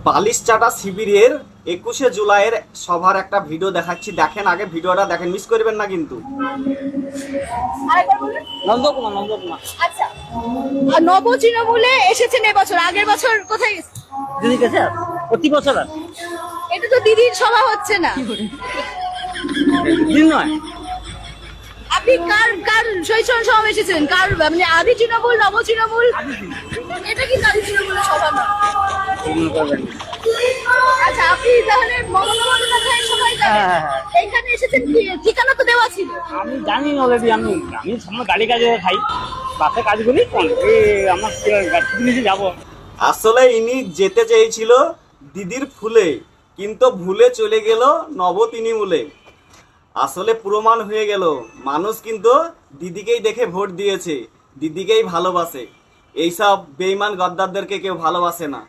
বালিশ চাটা শিবিরের 21শে জুলাইয়ের সভার একটা ভিডিও দেখাচ্ছি, দেখেন আগে ভিডিওটা দেখেন, মিস করবেন না কিন্তু। আরেকবার বলুন। নন্দকুমার আচ্ছা, আর নব তৃণমূলে এসেছেন এবছর, আগের বছর কোথায় গেছে? দিদি গেছে প্রতি বছর আর এটা তো দিদির সভা হচ্ছে না। দিন নয়। আপনি কার কার শৈশব সভা এসেছেন? কার মানে আদি তৃণমূল, নব তৃণমূল? এটা কিন্তু আদি তৃণমূলের সভা না। আচ্ছা, আপনি তাহলে মমতা বন্দ্যোপাধ্যায়ের সভায় যাবেন? হ্যাঁ। এখানে এসেছেন, ঠিকানা তো দেওয়া ছিল। আমি জানি অলরেডি, আমি সামনে গাড়ি কাজে খাই, বাসে কাজ করি, আমার গাড়ি যাবো। আসলে ইনি যেতে চেয়েছিল দিদির ফুলে, কিন্তু ভুলে চলে গেল নব তৃণমূলে। আসলে প্রমাণ হয়ে গেল মানুষ কিন্তু দিদিকেই দেখে ভোট দিয়েছে, দিদিকেই ভালোবাসে। এইসব বেঈমান গদ্দারদেরকে কেউ ভালোবাসে না।